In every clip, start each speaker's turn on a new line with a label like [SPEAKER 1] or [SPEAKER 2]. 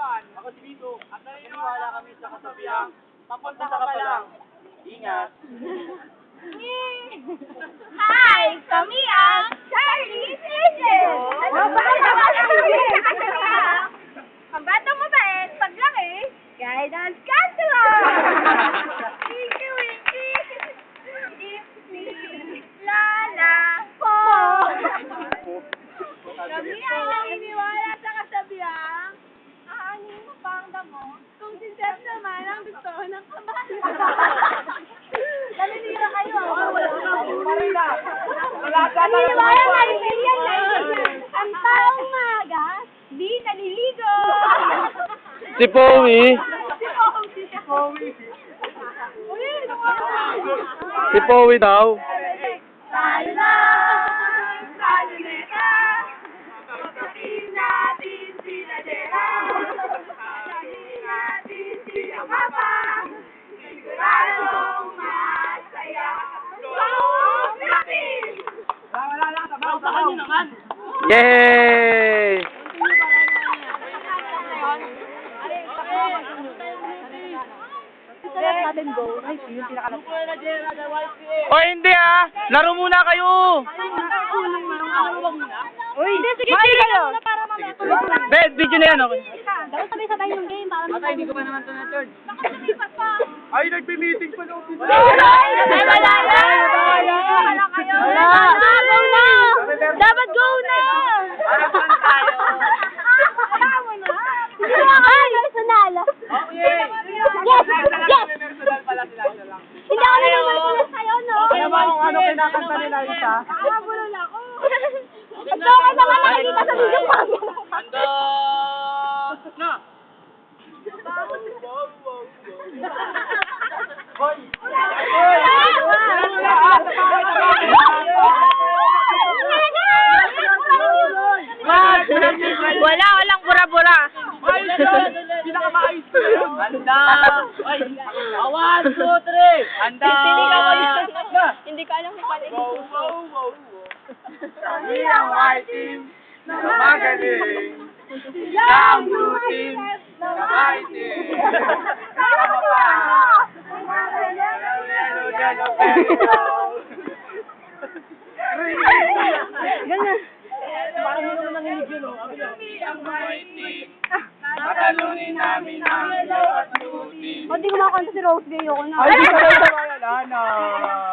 [SPEAKER 1] naman. Ako si Vito. At naniniwala kami sa kasabihan. Papunta ka pa lang. Ingat.
[SPEAKER 2] Hi! Kami ang Charlie's Angels! Ang batang mabait, paglaki, guidance counselor! Winky, winky! Ipsi, lala, po! Kami ang naniniwala sa kasabihang aanin mo pa ang damo kung si Seth naman ang gusto ng kamay. Naninira kayo. Naniniwala kayo ganyan na ang taong maaga, di naliligo.
[SPEAKER 3] Si Powi.
[SPEAKER 2] Si Powi.
[SPEAKER 3] Si Powi daw.
[SPEAKER 2] Salo na! Salo na! Pagkakin natin sila Dera. Pagkakin natin sila Mapa. Siguradong masaya. Go! Natin!
[SPEAKER 1] Bausahan nyo naman.
[SPEAKER 3] Yay! O hindi ah! Laro muna kayo!
[SPEAKER 2] Uy, sige, kayo. Para mamaya tulog lang.
[SPEAKER 3] Bed, video na yan okay?
[SPEAKER 2] Dapat sabay-sabay yung game para
[SPEAKER 1] Patay, hindi ko pa naman ito na-charge.
[SPEAKER 2] makasalipat pa.
[SPEAKER 1] Ay, nagpi-meeting pa na.
[SPEAKER 2] Wala go na! Dapat go na!
[SPEAKER 1] Harapan tayo.
[SPEAKER 2] Ayaw na! Hindi mo ako personal.
[SPEAKER 1] Okay.
[SPEAKER 2] Yes! Yes!
[SPEAKER 1] Personal pala sila isa lang.
[SPEAKER 2] Hindi ako nanonood sa'yo, no?
[SPEAKER 1] Kaya ba kung ano kinakanta nila isa?
[SPEAKER 2] Nakabulol ako. Ito ka na nga nakikita sa video pa.
[SPEAKER 1] Handa! Na! Hoy!
[SPEAKER 2] Walang bura-bura.
[SPEAKER 1] Ay, pinakamaayos ko yun. Handa! Ay! Awan! 2, 3! Handa!
[SPEAKER 2] Hindi ko alam kung paano
[SPEAKER 1] Wow, wow, wow, wow. Kami ang white team na magaling. Sila ang blue team na white team. Sama pa! Yellow, yellow, yellow.
[SPEAKER 2] Ganyan.
[SPEAKER 1] Parang hindi naman nanginig yun, oh. Kami ang white team. Tatalunin namin ang yellow at blue team.
[SPEAKER 2] O, di ko makakanta si Rose Day ako na.
[SPEAKER 1] Ay, di ko na wala na.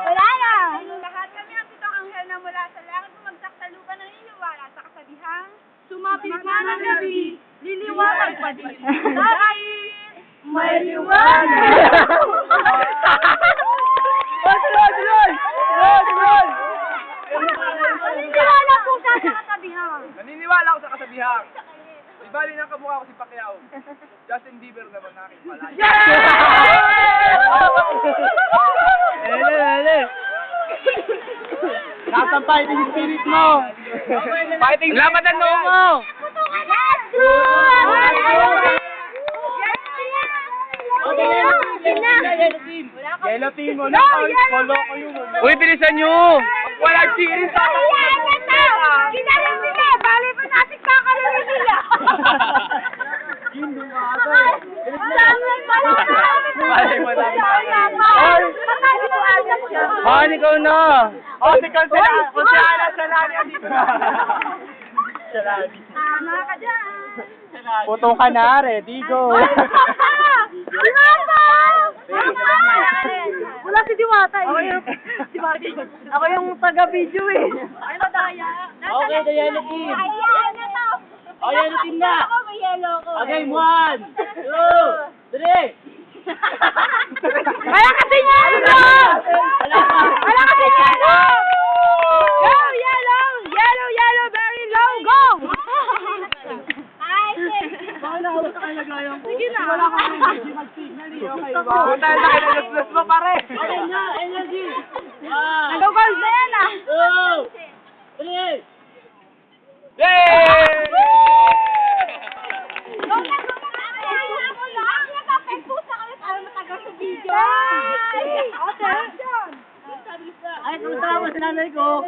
[SPEAKER 2] Wala na! Lahat kami ang pitong anghel na mula sa langit bumagsak sa lupa ng iniwala sa kasabihang sumapit man ang gabi, liliwanag pa din. Dahil may liwanag! Naniniwala po siya sa kasabihang.
[SPEAKER 1] Naniniwala ako sa kasabihang. Di bali ng kamukha ko si Pacquiao. Justin Bieber naman aking palay.
[SPEAKER 3] Nasaan fighting spirit mo?
[SPEAKER 1] Fighting
[SPEAKER 3] Laban ang noo mo!
[SPEAKER 2] Let's go!
[SPEAKER 1] Yellow team mo na. Polo ko yun.
[SPEAKER 3] Uy, bilisan nyo!
[SPEAKER 1] Walang cheering sa akin.
[SPEAKER 2] Kinala sila! Bali pa natin kakalala sila!
[SPEAKER 1] Hindi mato.
[SPEAKER 2] Bali mo namin
[SPEAKER 3] Han, ikaw na!
[SPEAKER 1] Oh, si Consela. Consela, Salani. Andito na. Salani.
[SPEAKER 2] Tama ka dyan!
[SPEAKER 3] Puto ka na, ready, go!
[SPEAKER 2] Wala si Diwata eh. Ako yung taga-video eh. Ay, madaya.
[SPEAKER 1] Okay, the yellow team.
[SPEAKER 2] Ay, yellow na to.
[SPEAKER 1] Oh, yellow team na.
[SPEAKER 2] Ako, may yellow ko.
[SPEAKER 1] Okay, 1, 2, 3.
[SPEAKER 2] Wala kasi yellow! Wala kasi yellow! Go, yellow! Yellow, yellow, very low, go! Ay,
[SPEAKER 1] Bakit nakawag ka kalagayan ko?
[SPEAKER 2] sige na.
[SPEAKER 1] Wala ka energy mag-signal eh. Okay, wow. Punta na kayo nag-plus mo pare. Okay na, energy. 1,
[SPEAKER 2] Nag-gold na yan ah.
[SPEAKER 1] 2, 3. Yay!
[SPEAKER 2] Go na, go na. Ay, ako lang. Nakapagpusa kami para matagal sa video. Ay! Okay.
[SPEAKER 1] Ay, kung tama sa nanay ko.